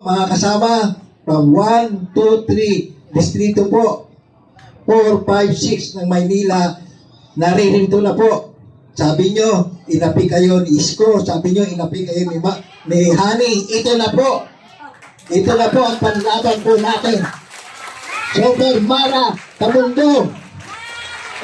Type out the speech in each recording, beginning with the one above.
Mga kasama, from 1, 2, 3, distrito po, 4, 5, 6 ng Maynila, naririto na po. Sabi nyo, inapi kayo ni Isko. Sabi nyo, inapi kayo ni Hani. Ito na po. Ito na po ang panlaban po natin. Super Mara Tamundo.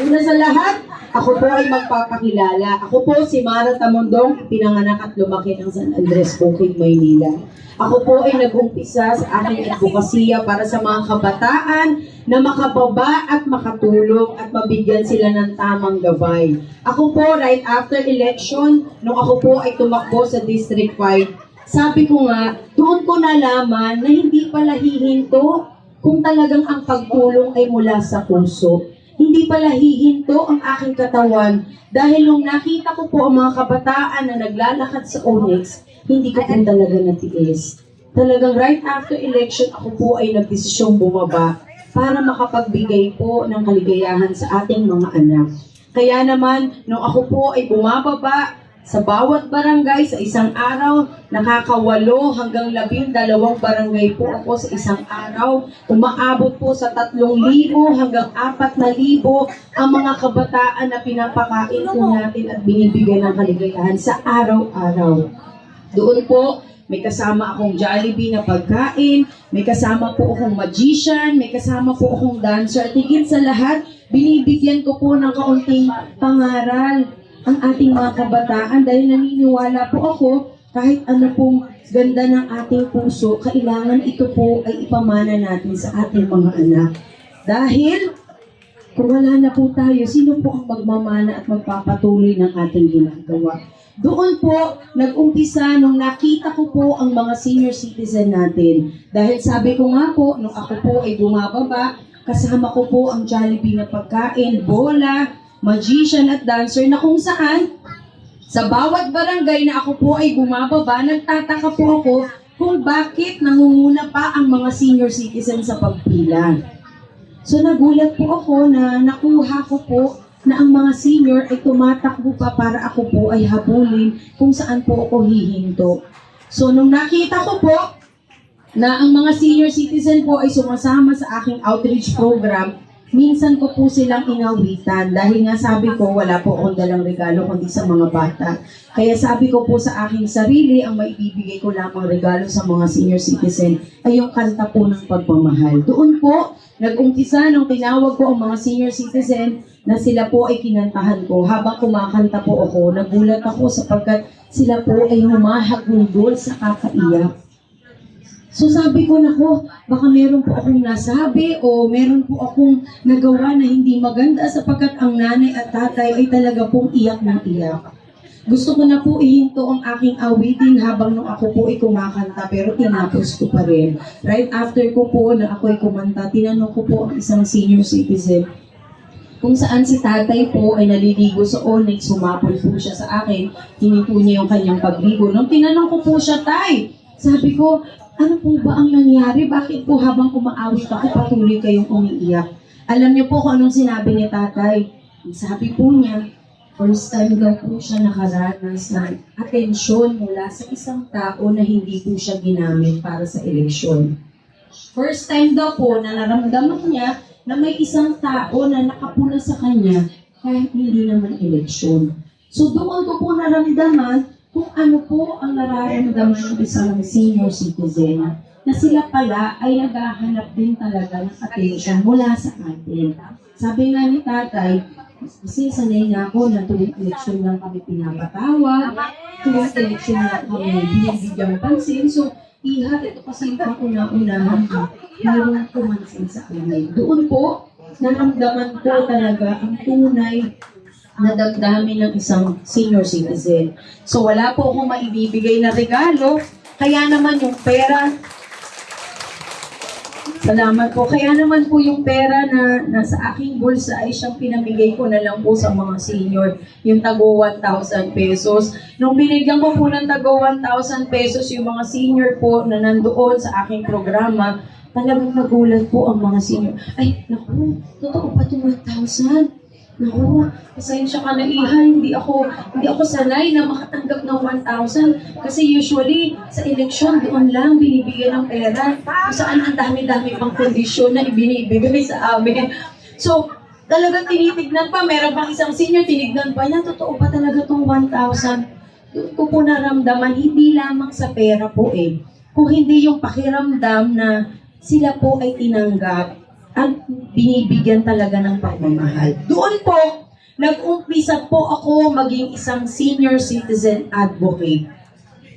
Una sa lahat, ako po ay magpapakilala. Ako po si Mara Tamundong, pinanganak at lumaki ng San Andres, Bukid, Maynila. Ako po ay nag-umpisa sa aking advokasya para sa mga kabataan na makababa at makatulong at mabigyan sila ng tamang gabay. Ako po, right after election, nung ako po ay tumakbo sa District 5, sabi ko nga, doon ko nalaman na hindi pala hihinto kung talagang ang pagtulong ay mula sa puso. Hindi pala hihinto ang aking katawan dahil nung nakita ko po ang mga kabataan na naglalakad sa Onyx, hindi ko po talaga natiis. Talagang right after election, ako po ay nagdesisyong bumaba para makapagbigay po ng kaligayahan sa ating mga anak. Kaya naman, nung ako po ay bumababa, sa bawat barangay sa isang araw, nakakawalo hanggang 12 barangay po ako sa isang araw. Umaabot po sa 3,000 hanggang 4,000 ang mga kabataan na pinapakain po natin at binibigyan ng kaligayahan sa araw-araw. Doon po, may kasama akong Jollibee na pagkain, may kasama po akong magician, may kasama po akong dancer. At higit sa lahat, binibigyan ko po ng kaunting pangaral ang ating mga kabataan dahil naniniwala po ako kahit ano pong ganda ng ating puso, kailangan ito po ay ipamana natin sa ating mga anak. Dahil kung wala na po tayo, sino po ang magmamana at magpapatuloy ng ating ginagawa? Doon po, nag-umpisa nung nakita ko po ang mga senior citizen natin. Dahil sabi ko nga po, nung ako po ay bumababa, kasama ko po ang Jollibee na pagkain, bola, magician at dancer na kung saan sa bawat barangay na ako po ay bumababa, nagtataka po ako kung bakit nangunguna pa ang mga senior citizen sa pagpila. So nagulat po ako na nakuha ko po na ang mga senior ay tumatakbo pa para ako po ay habulin kung saan po ako hihinto. So nung nakita ko po na ang mga senior citizen po ay sumasama sa aking outreach program, minsan ko po silang inawitan dahil nga sabi ko wala po akong dalang regalo kundi sa mga bata. Kaya sabi ko po sa aking sarili, ang maibibigay ko lamang regalo sa mga senior citizen ay yung kanta po ng pagmamahal. Doon po, nag-umpisa nung tinawag ko ang mga senior citizen na sila po ay kinantahan ko. Habang kumakanta po ako, nagulat ako sapagkat sila po ay humahagulgol sa kakaiyak. So sabi ko, nako, baka meron po akong nasabi o meron po akong nagawa na hindi maganda sapagkat ang nanay at tatay ay talaga pong iyak ng iyak. Gusto ko na po ihinto ang aking awitin habang nung ako po ay kumakanta pero tinapos ko pa rin. Right after ko po na ako ay kumanta, tinanong ko po ang isang senior citizen kung saan si tatay po ay naliligo sa Onyx, humapon po siya sa akin, hininto niya yung kanyang pagligo. Nung tinanong ko po siya, tay, sabi ko, ano po ba ang nangyari? Bakit po habang umaawit ako, patuloy kayong umiiyak? Alam niyo po kung anong sinabi ni tatay. Sabi po niya, first time daw po siya nakaranas ng atensyon mula sa isang tao na hindi po siya ginamit para sa eleksyon. First time daw po na naramdaman niya na may isang tao na nakapuna sa kanya kahit hindi naman eleksyon. So doon ko po naramdaman kung ano po ang nararamdaman ng isang senior citizen na sila pala ay naghahanap din talaga ng attention mula sa atin. Sabi nga ni tatay, kasi sanay na ako na tuwing eleksyon lang kami pinapatawag, tuwing eleksyon lang kami binibigyang pansin. So, iha, ito kasi yung panguna-unahan ko, mayroong kumansin sa amin. Doon po, naramdaman ko talaga ang tunay na damdamin ng isang senior citizen. So wala po akong maibibigay na regalo, kaya naman yung pera, salamat po, kaya naman po yung pera na nasa aking bulsa ay siyang pinamigay ko na lang po sa mga senior, yung tago 1,000 pesos. Nung binigyan ko po ng tago 1,000 pesos yung mga senior po na nandoon sa aking programa, talagang nagulat po ang mga senior. Ay, naku, totoo pa itong 1,000? Naku, pasensya ka na Iha, hindi ako sanay na makatanggap ng 1,000 kasi usually sa eleksyon doon lang binibigyan ng pera kung saan ang dami-dami pang kondisyon na ibinibigay sa amin. So, talagang tinitignan pa, meron pang isang senior, tinignan pa niya, totoo ba talaga tong 1,000? Doon ko po naramdaman, hindi lamang sa pera po kung hindi yung pakiramdam na sila po ay tinanggap at binibigyan talaga ng pagmamahal. Doon po, nag-umpisa po ako maging isang senior citizen advocate.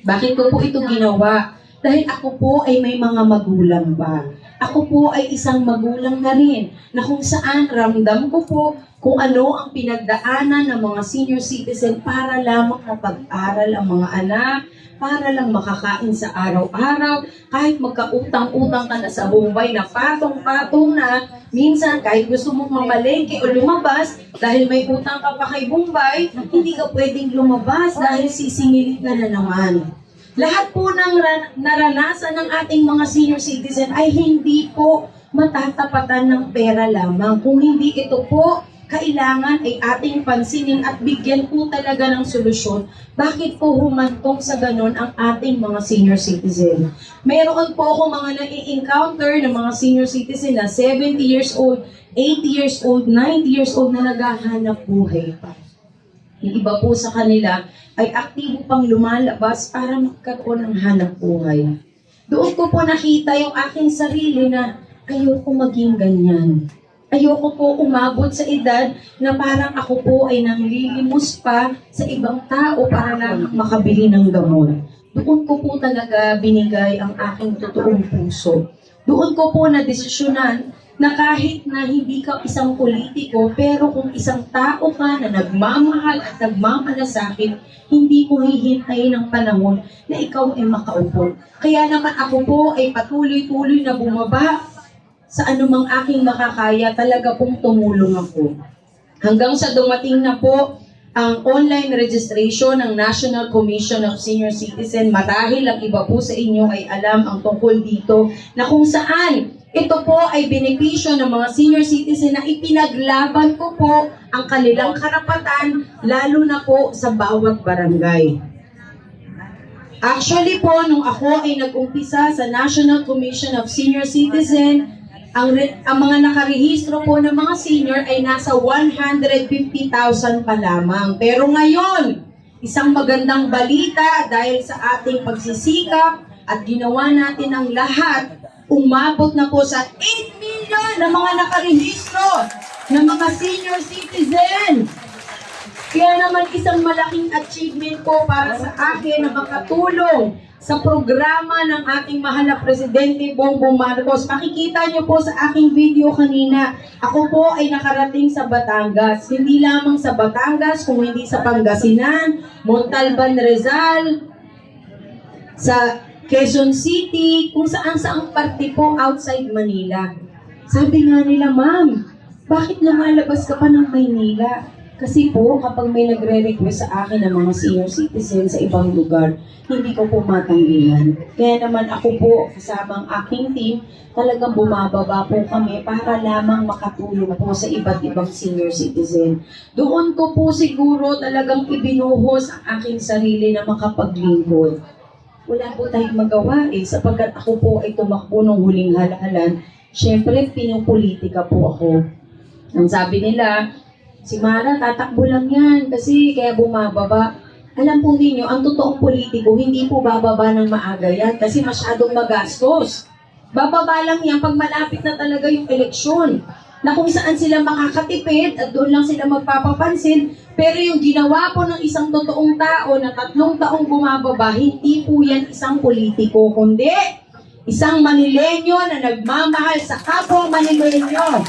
Bakit ko po ito ginawa? Dahil ako po ay may mga magulang pa. Ako po ay isang magulang na rin na kung saan ramdam ko po kung ano ang pinagdaanan ng mga senior citizen para lamang mapag-aral ang mga anak, para lang makakain sa araw-araw, kahit magkautang-utang ka na sa Bombay na patong-patong na, minsan kahit gusto mong mamalengke o lumabas, dahil may utang ka pa kay Bombay, hindi ka pwedeng lumabas dahil sisingilin ka na naman. Lahat po ng naranasan ng ating mga senior citizen ay hindi po matatapatan ng pera lamang. Kung hindi ito po, kailangan ay ating pansinin at bigyan po talaga ng solusyon. Bakit po humantong sa ganon ang ating mga senior citizen? Meron po ako mga nai-encounter ng mga senior citizen na 70 years old, 80 years old, 90 years old na naghahanap buhay pa. Yung iba po sa kanila ay aktibo pang lumalabas para magkaroon ng hanap buhay. Doon ko po nakita yung aking sarili na ayoko maging ganyan. Ayoko po umabot sa edad na parang ako po ay nanglilimos pa sa ibang tao para lang makabili ng gamot. Doon ko po talaga binigay ang aking totoong puso. Doon ko po nadesisyonan na kahit na hindi ka isang politiko, pero kung isang tao ka na nagmamahal at nagmamalasakit, hindi mo hihintayin ng panahon na ikaw ay makaupo. Kaya naman ako po ay patuloy-tuloy na bumaba sa anumang aking makakaya, talaga pong tumulong ako. Hanggang sa dumating na po ang online registration ng National Commission of Senior Citizen, marahil ang iba po sa inyo ay alam ang tungkol dito na kung saan ito po ay benepisyo ng mga senior citizen na ipinaglaban ko po ang kanilang karapatan, lalo na po sa bawat barangay. Actually po, nung ako ay nag-umpisa sa National Commission of Senior Citizen, ang mga nakarehistro po ng mga senior ay nasa 150,000 pa lamang. Pero ngayon, isang magandang balita dahil sa ating pagsisikap at ginawa natin ang lahat, umabot na po sa 8 million na mga nakarehistro ng mga senior citizen. Kaya naman isang malaking achievement po para sa akin na makatulong sa programa ng ating mahal na Presidente Bongbong Marcos. Makikita niyo po sa aking video kanina, ako po ay nakarating sa Batangas. Hindi lamang sa Batangas, kung hindi sa Pangasinan, Montalban, Rizal, sa Quezon City, kung saan-saang parte po outside Manila. Sabi nga nila, ma'am, bakit lumalabas ka pa ng Maynila? Kasi po, kapag may nagre-request sa akin ng mga senior citizen sa ibang lugar, hindi ko po matanggihan. Kaya naman ako po, kasama ang aking team, talagang bumababa po kami para lamang makatulong po sa iba't ibang senior citizen. Doon ko po siguro talagang ibinuhos ang aking sarili na makapaglingkod. Wala po tayong magawa sapagkat ako po ay tumakbo ng huling halalan. Siyempre, pinupolitika po ako. Ang sabi nila, si Mara, tatakbo lang yan kasi kaya bumababa. Alam po ninyo, ang totoong politiko, hindi po bababa ng maaga yan kasi masyadong magastos. Bababa lang yan pag malapit na talaga yung eleksyon. Na kung saan sila makakatipid at doon lang sila magpapapansin. Pero yung ginawa po ng isang totoong tao na 3 taong bumababa, hindi po yan isang politiko, kundi isang Manilenyo na nagmamahal sa kapwa Manilenyo.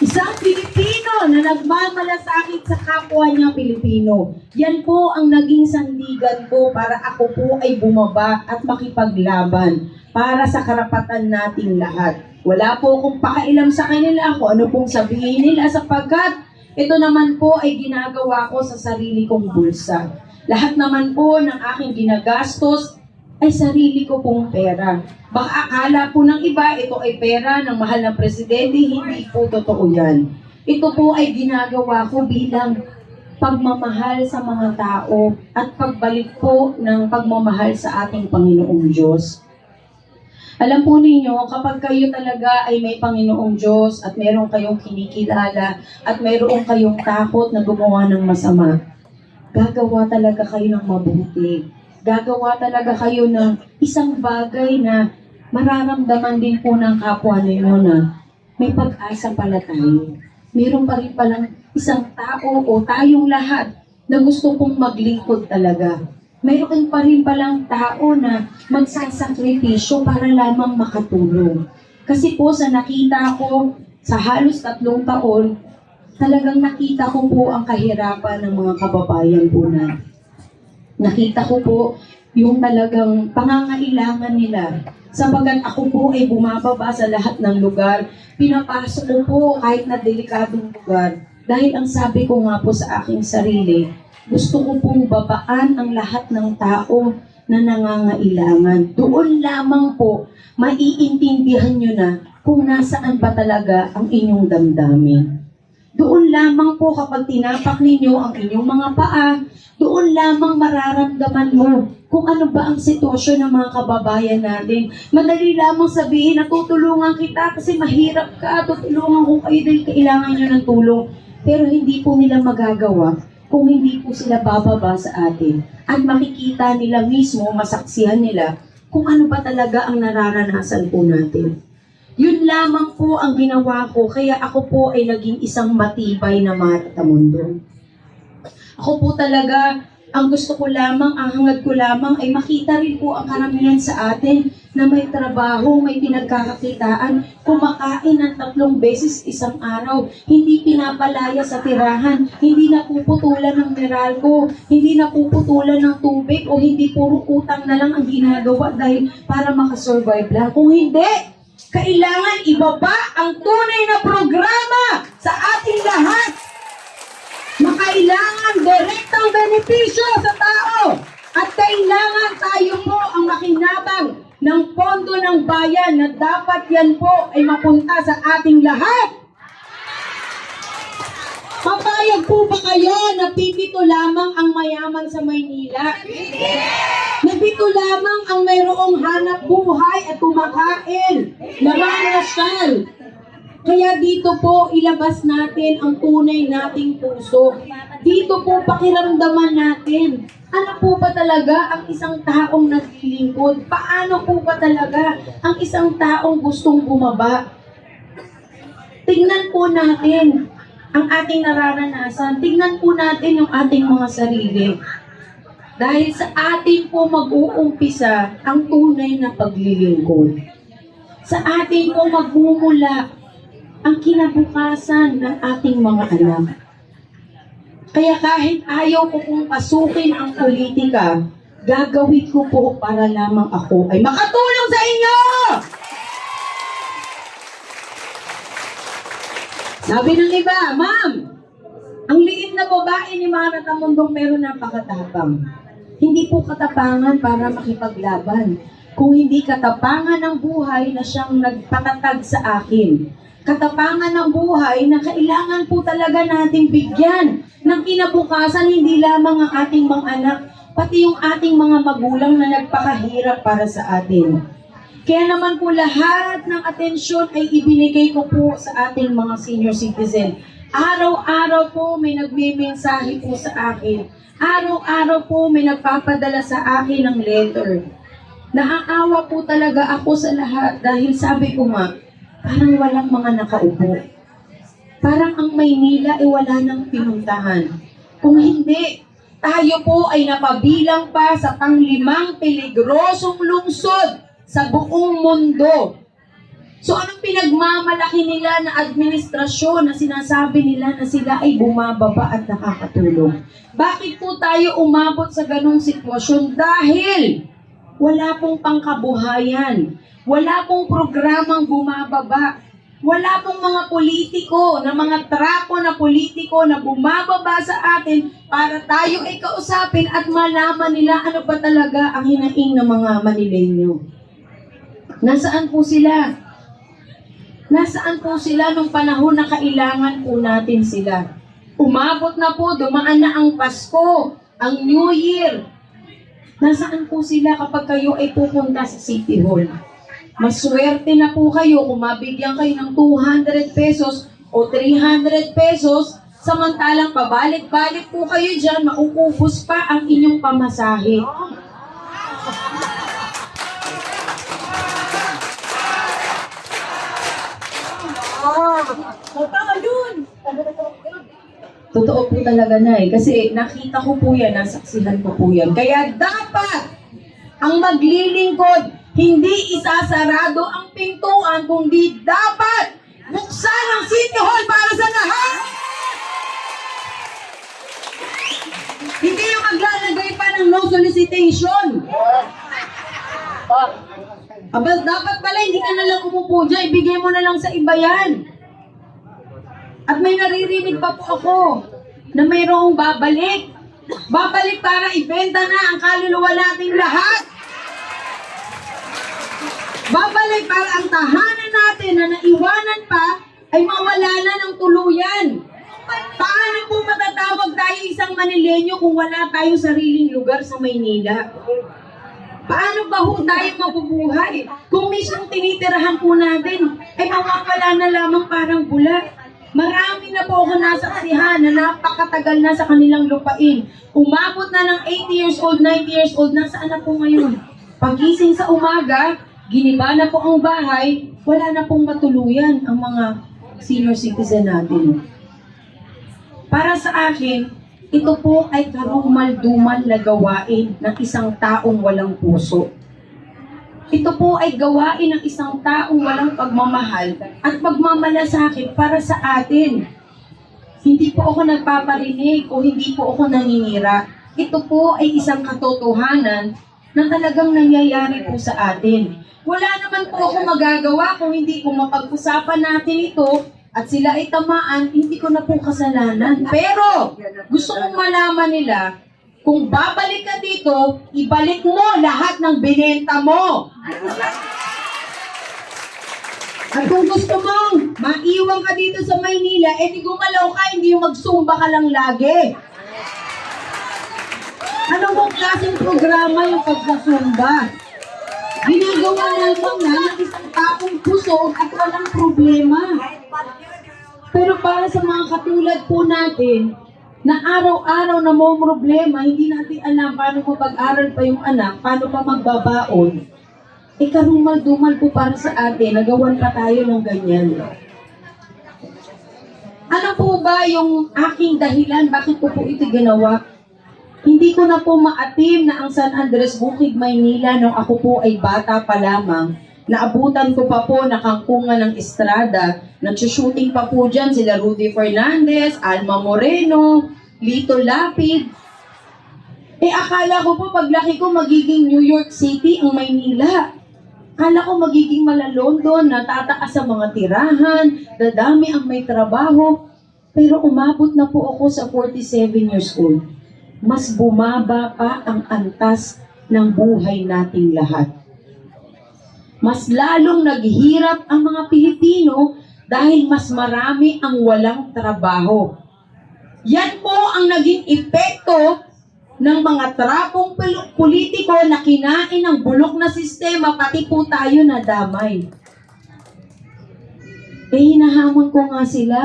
Isang Pilipino na nagmamalasakit sa kapwa niya Pilipino. Yan po ang naging sandigan ko para ako po ay bumaba at makipaglaban para sa karapatan nating lahat. Wala po akong pakailam sa kanila kung ano pong sabihin nila sapagkat ito naman po ay ginagawa ko sa sarili kong bulsa. Lahat naman po ng aking ginagastos ay sarili ko pong pera. Baka akala po ng iba, ito ay pera ng mahal na presidente, hindi po totoo yan. Ito po ay ginagawa ko bilang pagmamahal sa mga tao at pagbalik po ng pagmamahal sa ating Panginoong Diyos. Alam po ninyo, kapag kayo talaga ay may Panginoong Diyos at meron kayong kinikilala at meron kayong takot na gumawa ng masama, gagawa talaga kayo ng mabuti. Gagawa talaga kayo ng isang bagay na mararamdaman din po ng kapwa ninyo na may pag-asa pala tayo. Meron pa rin palang isang tao o tayong lahat na gusto pong maglingkod talaga. Meron pa rin palang tao na magsasakripisyo para lamang makatulong. Kasi po sa nakita ko sa halos 3 taon, talagang nakita ko po ang kahirapan ng mga kababayan po na. Nakita ko po yung talagang pangangailangan nila. Sapagat ako po ay bumababa sa lahat ng lugar, pinapasok ko po kahit na delikadong lugar. Dahil ang sabi ko nga po sa aking sarili, gusto ko pong babaan ang lahat ng tao na nangangailangan. Doon lamang po, maiintindihan nyo na kung nasaan ba talaga ang inyong damdamin. Doon lamang po kapag tinapak ninyo ang inyong mga paa, doon lamang mararamdaman mo kung ano ba ang sitwasyon ng mga kababayan natin. Madali lamang sabihin na tutulungan kita kasi mahirap ka, tutulungan ko kayo dahil kailangan nyo ng tulong. Pero hindi po nila magagawa kung hindi po sila bababa sa atin. At makikita nila mismo, masaksihan nila kung ano ba talaga ang nararanasan po natin. Yun lamang po ang ginawa ko, kaya ako po ay naging isang matibay na matamundo. Ako po talaga, ang gusto ko lamang, ang hangad ko lamang ay makita rin po ang karamihan sa atin na may trabaho, may pinagkakakitaan, kumakain ng 3 beses isang araw, hindi pinapalaya sa tirahan, hindi napuputulan ng Meralco, hindi napuputulan ng tubig, o hindi puro utang na lang ang ginagawa dahil para makasurvive lang. Kung hindi, kailangan ibaba ang tunay na programa sa ating lahat. Makailangan direktang benepisyo sa tao. At kailangan tayo po ang makinabang ng pondo ng bayan na dapat yan po ay mapunta sa ating lahat. Papayag po ba kayo na pipito lamang ang mayaman sa Maynila? Na pito lamang ang mayroong hanap buhay at kumakain, namamasyal. Kaya dito po ilabas natin ang tunay nating puso. Dito po pakiramdaman natin. Ano po ba talaga ang isang taong naglilingkod? Paano po ba talaga ang isang taong gustong bumaba? Tingnan po natin ang ating nararanasan. Tingnan po natin yung ating mga sarili. Dahil sa atin po mag-uumpisa ang tunay na paglilingkod. Sa atin po magmumula ang kinabukasan ng ating mga anak. Kaya kahit ayaw ko pong pasukin ang politika, gagawin ko po para lamang ako ay makatulong sa inyo! Sabi ng iba, Ma'am, ang liit na babae ni Mara Tamundong meron napakatapang. Hindi po katapangan para makipaglaban. Kung hindi katapangan ng buhay na siyang nagpatatag sa akin. Katapangan ng buhay na kailangan po talaga nating bigyan ng kinabukasan hindi lamang ang ating mga anak, pati yung ating mga magulang na nagpakahirap para sa atin. Kaya naman po lahat ng atensyon ay ibinigay ko po sa ating mga senior citizen. Araw-araw po may nagme-mensahe po sa akin. Araw-araw po may nagpapadala sa akin ng letter. Naaawa po talaga ako sa lahat dahil sabi ko nga, parang walang mga nakaupo. Parang ang Maynila ay wala nang pinuntahan. Kung hindi, tayo po ay napabilang pa sa pang-5 peligrosong lungsod sa buong mundo. So anong pinagmamalaki nila na administrasyon na sinasabi nila na sila ay bumababa at nakakatulong? Bakit po tayo umabot sa ganong sitwasyon? Dahil wala pong pangkabuhayan. Wala pong programang bumababa. Wala pong mga politiko, na mga trapo na politiko na bumababa sa atin para tayo ay kausapin at malaman nila ano ba talaga ang hinaing ng mga Manileño. Nasaan po sila? Nasaan po sila nung panahon na kailangan po natin sila? Umabot na po, dumaan na ang Pasko, ang New Year. Nasaan po sila kapag kayo ay pupunta sa City Hall? Maswerte na po kayo kung mabigyan kayo ng 200 pesos o 300 pesos, samantalang pabalik-balik po kayo dyan, mauubos pa ang inyong pamasahe. Totoo po talaga na kasi nakita ko po yan, nasaksihan ko po yan. Kaya dapat ang maglilingkod, hindi isasarado ang pintuan, kundi dapat buksan ang City Hall para sa lahat. Hindi yung maglalagay pa ng no solicitation. Dapat pala hindi ka na lang umupo dyan, ibigay mo na lang sa iba yan. At may naririnig pa po ako na mayroong babalik. Babalik para ibenta na ang kaluluwa nating lahat. Babalik para ang tahanan natin na naiwanan pa ay mawala na ng tuluyan. Paano po matatawag tayo isang Manileño kung wala tayong sariling lugar sa Maynila? Paano ba ho tayo mabubuhay? Kung mismong tinitirahan po natin, ay mawawala na lamang parang bula. Marami na po ako nasaksihan na napakatagal na sa kanilang lupain. Umabot na ng 80 years old, 90 years old, nasaan na po ngayon? Pagising sa umaga, giniba na po ang bahay, wala na pong matuluyan ang mga senior citizen natin. Para sa akin, ito po ay karumal-dumal na gawain ng isang taong walang puso. Ito po ay gawain ng isang taong walang pagmamahal at pagmamalasakit para sa atin. Hindi po ako nagpaparinig o hindi po ako naninira. Ito po ay isang katotohanan na talagang nangyayari po sa atin. Wala naman po ako magagawa kung hindi ko mapag-usapan natin ito at sila ay tamaan, hindi ko na po kasalanan. Pero gusto kong malaman nila, kung babalik ka dito, ibalik mo lahat ng binenta mo. At kung gusto mong maiwan ka dito sa Maynila, di gumalaw ka, hindi yung magsumba ka lang lagi. Anong kung klaseng programa yung pagsasumba? Ginagawa lang ng isang taong pusog at walang problema. Pero para sa mga katulad po natin, na araw-araw na mo problema, hindi natin alam paano mo pag-aral pa yung anak, paano pa magbabaon. Karumal-dumal po para sa atin, nagawan pa tayo ng ganyan. Ano po ba yung aking dahilan, bakit ko po ito ginawa? Hindi ko na po maatim na ang San Andres Bukid, Maynila, nung ako po ay bata pa lamang. Naabutan ko pa po nakangkungan ng Estrada. Nagsushooting pa po dyan sila Rudy Fernandez, Alma Moreno, Lito Lapid. Akala ko po paglaki ko magiging New York City ang Maynila. Akala ko magiging mala London, natataas sa mga tirahan, dadami ang may trabaho. Pero umabot na po ako sa 47 years old. Mas bumaba pa ang antas ng buhay nating lahat. Mas lalong naghihirap ang mga Pilipino dahil mas marami ang walang trabaho. Yan po ang naging epekto ng mga trapong politiko na kinain ng bulok na sistema, pati po tayo nadamay. Hinahamon ko nga sila.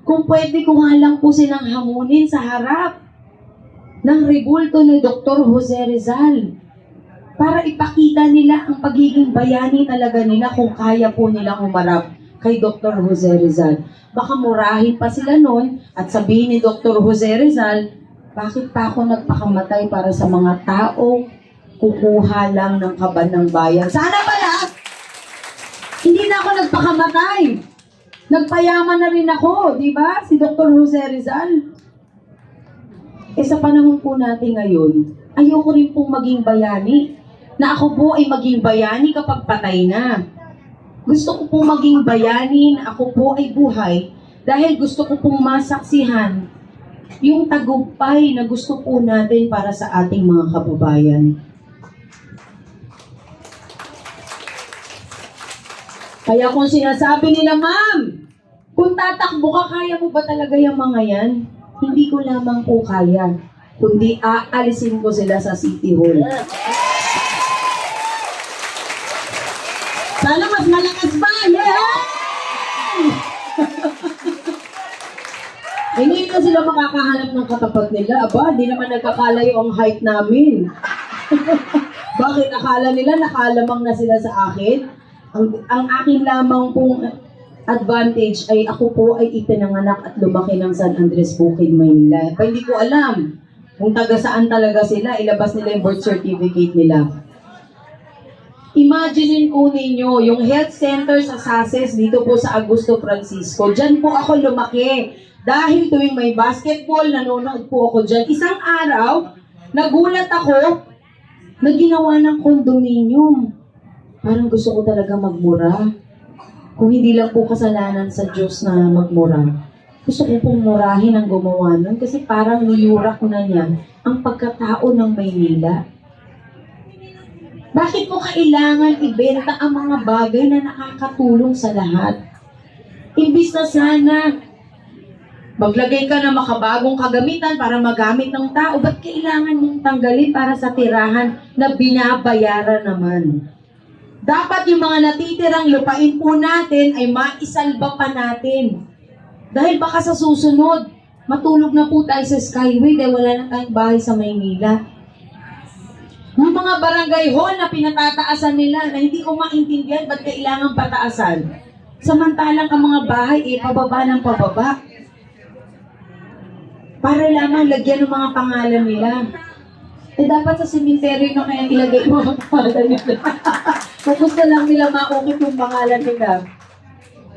Kung pwede ko nga lang po silang hamunin sa harap ng rebulto ni Dr. Jose Rizal. Para ipakita nila ang pagiging bayani talaga nila kung kaya po nilang humarap kay Dr. Jose Rizal. Baka murahin pa sila noon at sabihin ni Dr. Jose Rizal, bakit pa ako nagpakamatay para sa mga taong kukuha lang ng kaban ng bayan? Sana pala, hindi na ako nagpakamatay. Nagpayaman na rin ako, di ba? Si Dr. Jose Rizal. Sa panahon po natin ngayon, ayoko rin pong maging bayani. Na ako po ay maging bayani kapag patay na. Gusto ko pong maging bayani na ako po ay buhay dahil gusto ko pong masaksihan yung tagumpay na gusto po natin para sa ating mga kababayan. Kaya kung sinasabi nila, ma'am, kung tatakbo ka, kaya mo ba talaga yung mga yan? Hindi ko lamang po kaya, kundi aalisin ko sila sa City Hall. Sana mas malakas pa! Yeah! Hindi na sila makakahanap ng katapat nila. Aba, di naman nagkakalayo ang height namin. Bakit? Akala nila nakalamang na sila sa akin? Ang akin lamang pong advantage ay ako po ay ipinanganak at lumaki ng San Andres Bukid, Maynila. Pa hindi ko alam kung taga saan talaga sila. Ilabas nila yung birth certificate nila. Imagine po ninyo, yung health center sa Sases, dito po sa Augusto Francisco. Diyan po ako lumaki. Dahil tuwing may basketball, nanonood po ako dyan. Isang araw, nagulat ako na ginawa ng condominium. Parang gusto ko talaga magmura. Kung hindi lang po kasalanan sa Diyos na magmura. Gusto ko pong murahin ang gumawa nun kasi parang niyurak na niya ang pagkatao ng Maynila. Bakit mo kailangan ibenta ang mga bagay na nakakatulong sa lahat? Imbis na sana maglagay ka ng makabagong kagamitan para magamit ng tao, ba't kailangan mong tanggalin para sa tirahan na binabayaran naman? Dapat yung mga natitirang lupain po natin ay maisalba pa natin. Dahil baka sa susunod, matulog na po tayo sa Skyway dahil wala na tayong bahay sa Maynila. Yung mga barangay hall na pinatataasan nila na hindi ko maintindihan ba't kailangan pataasan. Samantalang ang mga bahay pababa ng pababa. Para lamang lagyan ng mga pangalan nila. Dapat sa cemetery na kaya ilagay yung mga pangalan nila. Kung gusto lang nila maukit yung pangalan nila.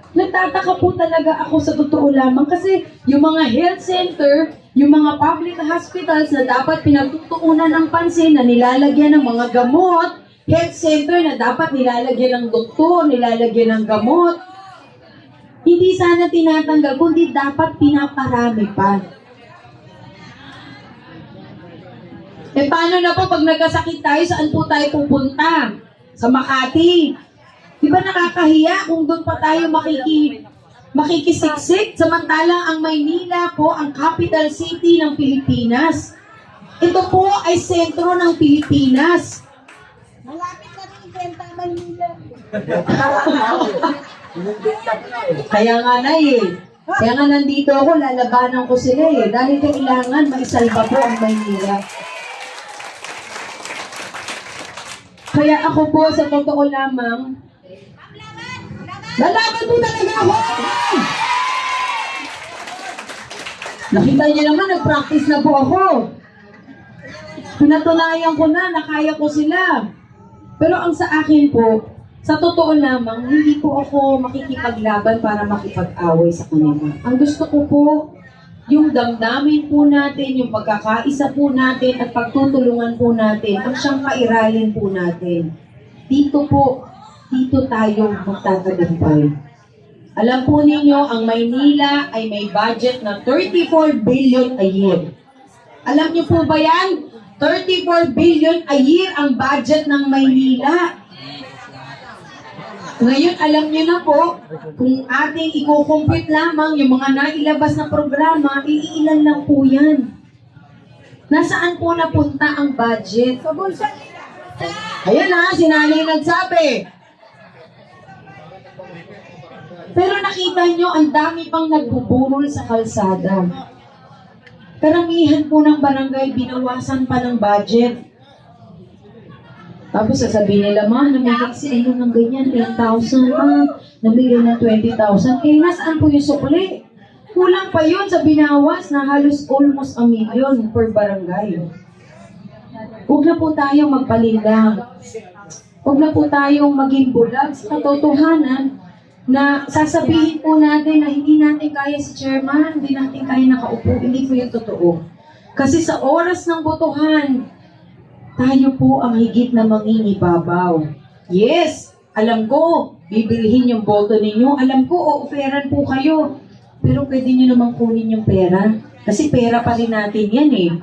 Nagtataka po talaga ako sa totoo lamang kasi yung mga health center, yung mga public hospitals na dapat pinagtutuunan ng pansin na nilalagyan ng mga gamot, health center na dapat nilalagyan ng doktor, nilalagyan ng gamot, hindi sana tinatanggal, kundi dapat pinaparami pa. Paano na po pag nagkasakit tayo, saan po tayo pupunta? Sa Makati. Di ba nakakahiya kung doon pa tayo makikisiksik? Samantalang ang Maynila po ang capital city ng Pilipinas. Ito po ay sentro ng Pilipinas. Malapit na rin ibenta Manila. Kaya nga na Kaya nga nandito ako, lalabanan ko sila dahil kailangan maisalba po ang Maynila. Kaya ako po, sa totoo lamang, lalaban po talaga ako! Nakita niyo naman, nag-practice na po ako. Pinatunayan ko na kaya ko sila. Pero ang sa akin po, sa totoo lamang, hindi po ako makikipaglaban para makipag-away sa kanila. Ang gusto ko po, yung damdamin po natin, yung pagkakaisa po natin, at pagtutulungan po natin, ang siyang kairalin po natin. Dito tayo magtatagumpay. Alam po ninyo, ang Maynila ay may budget na 34 billion a year. Alam niyo po ba yan? 34 billion a year ang budget ng Maynila. Ngayon, alam niyo na po, kung ating i-compute lamang yung mga nailabas na programa, iilan lang po yan. Nasaan po napunta ang budget? Sa bulsa nila. Ayan na, si Nanay nagsabi. Pero nakita nyo, ang dami pang nagbuburol sa kalsada. Karamihan po ng barangay, binawasan pa ng budget. Tapos sasabihin nila, ma, namigay si ano ng ganyan, 10,000, namigay ng 20,000. Nasaan po yung sukli? Kulang pa yun sa binawas na halos almost 1 million per barangay. Huwag na po tayong magpalinlang. Huwag na po tayong maging bulag sa katotohanan na sasabihin po natin na hindi natin kaya si chairman, hindi natin kaya nakaupo. Hindi po yung totoo. Kasi sa oras ng botohan, tayo po ang higit na mangingibabaw. Yes, alam ko, bibilihin yung boto ninyo. Alam ko, o-offeran po kayo. Pero pwede nyo namang kunin yung pera. Kasi pera pa rin natin yan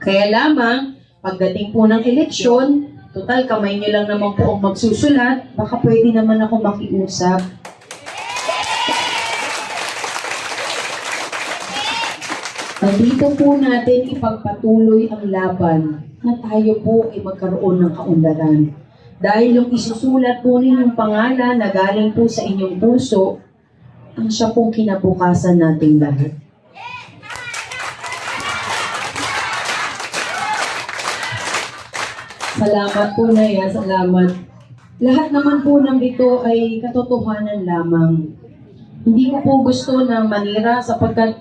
Kaya lamang, pagdating po ng eleksyon, Total, kamay niyo lang naman po ang magsusulat. Baka pwede naman ako makiusap. Dito po natin ipagpatuloy ang laban na tayo po ay magkaroon ng kaunlaran. Dahil yung isusulat po ninyong pangalan na galing po sa inyong puso, ang siya pong kinabukasan nating lahat. Salamat po na yan, salamat. Lahat naman po ng ito ay katotohanan lamang. Hindi ko po gusto na manira sapagkat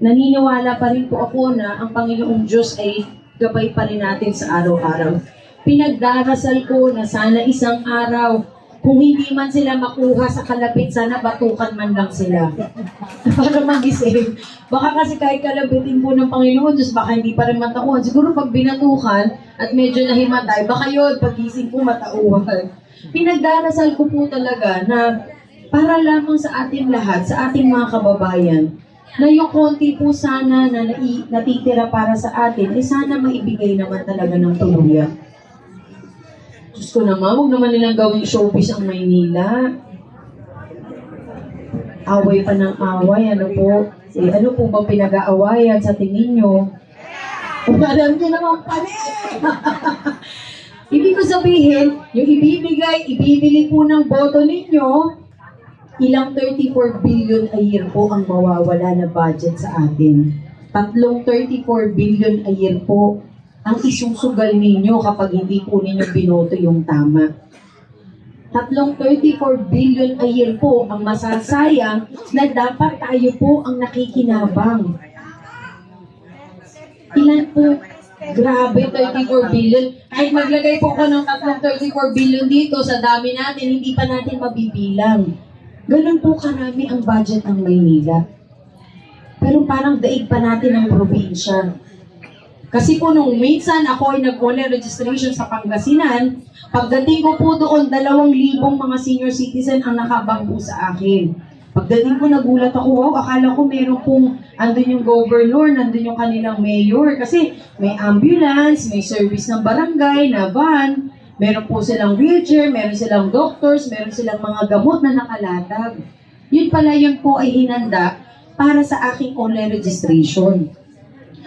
naniniwala pa rin po ako na ang Panginoong Diyos ay gabay pa rin natin sa araw-araw. Pinagdarasal ko na sana isang araw, kung hindi man sila makuha sa kalapit, sana batukan man lang sila. Para magising. Baka kasi kahit kalabitin po ng Panginoon Diyos, baka hindi pa rin matauhan. Siguro pag binatukan at medyo nahimatay, baka yun, pagising po matauhan. Pinagdarasal ko po talaga na para lamang sa ating lahat, sa ating mga kababayan, na yung konti po sana na natitira para sa atin, ay sana maibigay naman talaga ng tuluyan. Diyos ko naman, huwag naman nilang gawing showbiz ang Maynila. Away pa ng away, ano po? Ano po bang pinag-aawayan sa tingin nyo? Alam nyo naman pala. Ibig ko sabihin, yung ibibili po ng boto ninyo, ilang 34 billion a year po ang mawawala na budget sa atin. Tatlong 34 billion a year po ang isusugal ninyo kapag hindi po ninyo binoto yung tama. Tatlong 34 billion a year po ang masasayang na dapat tayo po ang nakikinabang. Ilan po? Grabe, 34 billion. Kahit maglagay po ako ng tatlong 34 billion dito sa dami natin, hindi pa natin mabibilang. Ganun po karami ang budget ng Maynila. Pero parang daig pa natin ang probinsya. Kasi po nung minsan ako ay nag-online registration sa Pangasinan, pagdating ko po doon, 2,000 mga senior citizen ang nakabangko sa akin. Pagdating ko, nagulat ako, wow, akala ko meron pong, andun yung governor, nandun yung kanilang mayor, kasi may ambulance, may service ng barangay, na van, meron po silang wheelchair, meron silang doctors, meron silang mga gamot na nakalatag. Yun pala yun po ay hinanda para sa aking online registration.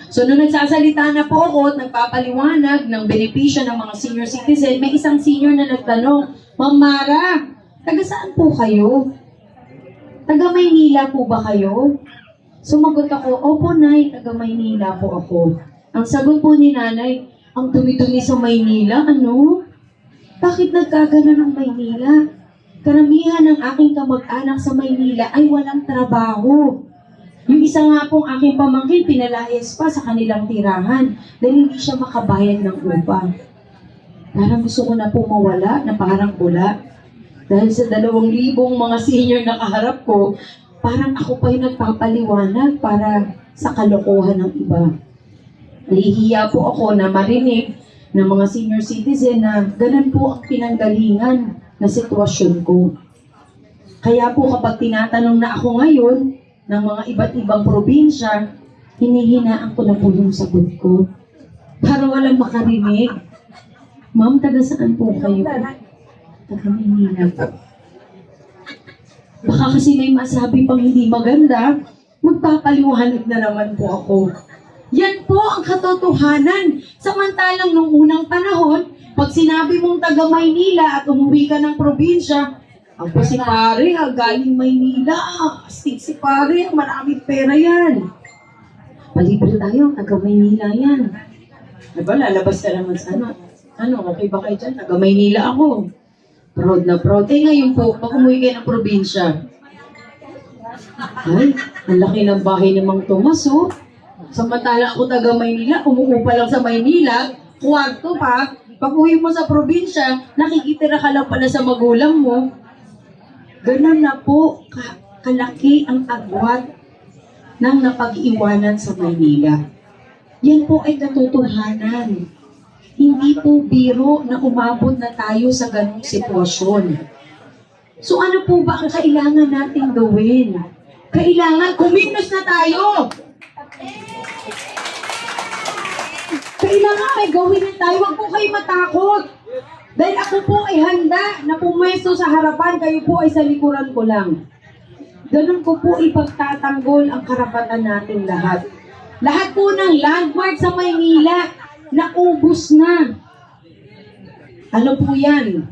So, nung nagsasalita na po ako at nagpapaliwanag ng benepisyo ng mga senior citizen, may isang senior na nagtanong, Ma'am Mara, taga saan po kayo? Taga Maynila po ba kayo? Sumagot ako, opo Nay, taga Maynila po ako. Ang sagot po ni Nanay, ang dumi-dumi sa Maynila, ano? Bakit nagkagano ng Maynila? Karamihan ng aking kamag-anak sa Maynila ay walang trabaho. Yung isa nga pong aking pamangkin, pinalayas pa sa kanilang tirahan dahil hindi siya makabayad ng upa. Parang gusto ko na po mawala, na parang pula. Dahil sa 2,000 mga senior na kaharap ko, parang ako pa yung nagpapaliwanag para sa kalokohan ng iba. Nahihiya po ako na marinig ng mga senior citizen na ganun po ang pinanggalingan na sitwasyon ko. Kaya po kapag tinatanong na ako ngayon, ng mga iba't ibang probinsya, hinihinaan ko na po yung sagot ko. Para walang makarinig. Ma'am, taga saan po kayo? Taga Maynila po. Baka kasi may masabi pang hindi maganda, magpapaliwanag na naman po ako. Yan po ang katotohanan. Samantalang nung unang panahon, pag sinabi mong taga Maynila at umuwi ka ng probinsya, ang po si pare, galing Maynila. Astig si pare, maraming pera yan. Palibre tayo, taga Maynila yan. Diba, lalabas ka naman sa ano. Ano, okay ba kayo dyan? Taga Maynila ako. Proud na proud. Eh ngayon po, pag umuwi kayo ng probinsya, ay, ang laki ng bahay ni Mang Tomas, oh. Samantala ako taga Maynila, umuupa lang sa Maynila, kwarto pa. Pag uwi mo sa probinsya, nakikitira ka lang pala sa magulang mo. Ganun na po kalaki ang agwat ng napag-iwanan sa Maynila. Yan po ay katotohanan. Hindi po biro na umabot na tayo sa ganung sitwasyon. So ano po ba ang kailangan natin gawin? Kailangan kumilos na tayo! Kailangan may gawin na tayo. Huwag po kayo matakot. Dahil ako po ay handa na pumwesto sa harapan, kayo po ay sa likuran ko lang. Ganun ko po ipagtatanggol ang karapatan natin lahat. Lahat po ng landmark sa Maynila, naubos na. Ano po yan?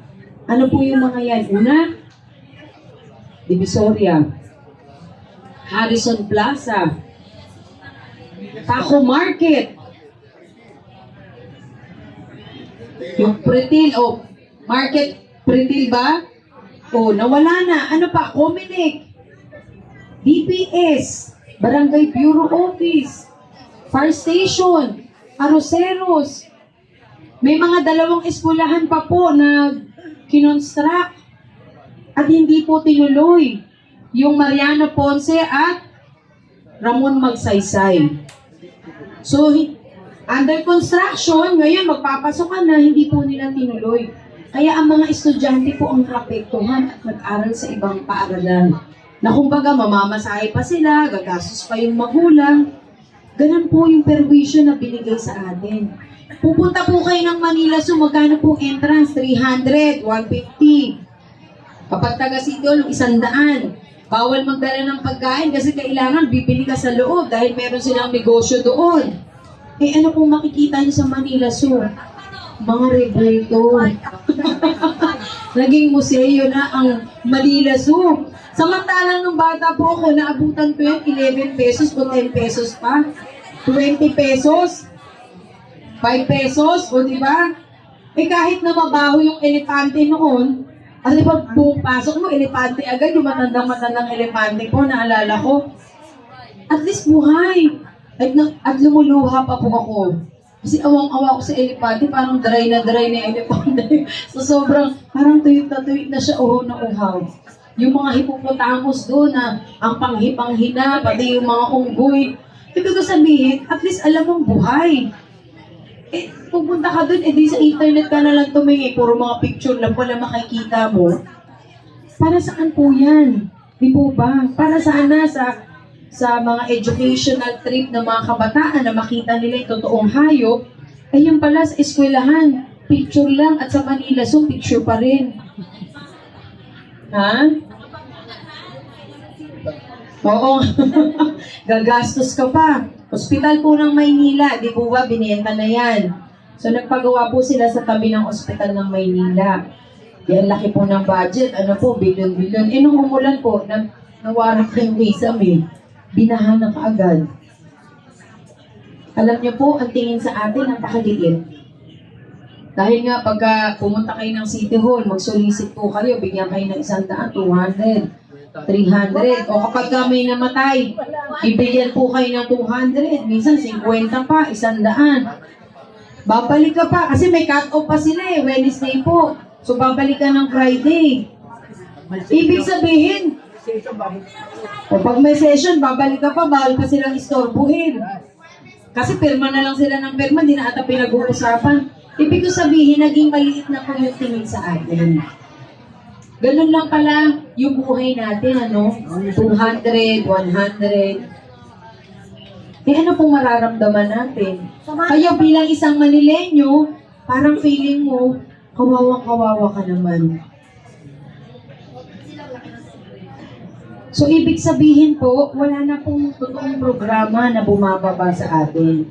Ano po yung mga yan? Una, Divisoria, Harrison Plaza, Taco Market, yung Pretil, Market Pretil ba? Nawala na. Ano pa? Comelec, DPS, Barangay Bureau Office, Fire Station, Aroseros. May mga 2 eskwelahan pa po na kinonstruct at hindi po tinuloy. Yung Mariano Ponce at Ramon Magsaysay. So, under construction, ngayon magpapasokan na, hindi po nila tinuloy. Kaya ang mga estudyante po ang naapektuhan at nag-aral sa ibang paaralan. Na kumbaga, mamamasahe pa sila, gagastos pa yung magulang. Ganun po yung perwisyo na binigay sa atin. Pupunta po kayo ng Manila, so magkano po entrance? 300, 150. Kapag taga City Hall, 100. Bawal magdala ng pagkain kasi kailangan bibili ka sa loob dahil meron silang negosyo doon. Ano pong makikita niyo sa Manila Zoo? Mga rebulto. Naging museo na ang Manila Zoo. Samantalang nung bata po ako, naabutan ko yan 11 pesos o 10 pesos pa. 20 pesos. 5 pesos, o diba? Kahit na mabaho yung elepante noon, kasi pag pasok mo, elepante agad, yung matandang elepante po, naalala ko. At least buhay. At lumuluha pa po ako. Kasi awang-awa ko sa elepante, parang dry na yung elepante. So sobrang, parang tuyot na siya, uhaw na uhaw. Yung mga hippopotamus doon na ang panghina, pati yung mga unggoy. Ibig ko sabihin, at least alam mong buhay. Pupunta ka dun, di sa internet ka na lang tumingin, puro mga picture lang pala makikita mo. Para saan po yan? Di po ba? Para saan na sa mga educational trip ng mga kabataan na makita nila yung totoong hayop, ay yung pala sa eskwelahan, picture lang, at sa Manila, so picture pa rin. Ha? Oo. Gagastos ka pa. Hospital po ng Maynila, di po ba, binenta na yan. So nagpagawa po sila sa tabi ng ospital ng Maynila. Yan, laki po ng budget, bilyon-bilyon. Nung umulan po, nawarak na yung kisame. Binahan na kaagad. Alam niyo po, ang tingin sa atin, napakaliit. Dahil nga, pagka pumunta kayo ng City Hall, mag-solicit po kayo, bigyan kayo ng 100, 200. 300. O kapag ka may namatay, ibigyan po kayo ng 200. Minsan 50 pa, 100. Babalik ka pa, kasi may cut-off pa sila Wednesday po. So babalik ka ng Friday. Ibig sabihin, o pag may session, babalik ka pa, bawal pa silang istorbuhin. Kasi pirma na lang sila ng pirma, di na ata pinag-uusapan. Ibig sabihin, naging maliit na po yung tingin sa atin. Ganun lang pala yung buhay natin, 200, 100. Ano pong mararamdaman natin? Kayo bilang isang Manileño, parang feeling mo, kawawa ka naman. So, ibig sabihin po, wala na pong totoong programa na bumababa sa atin.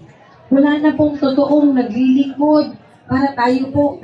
Wala na pong totoong naglilingkod para tayo po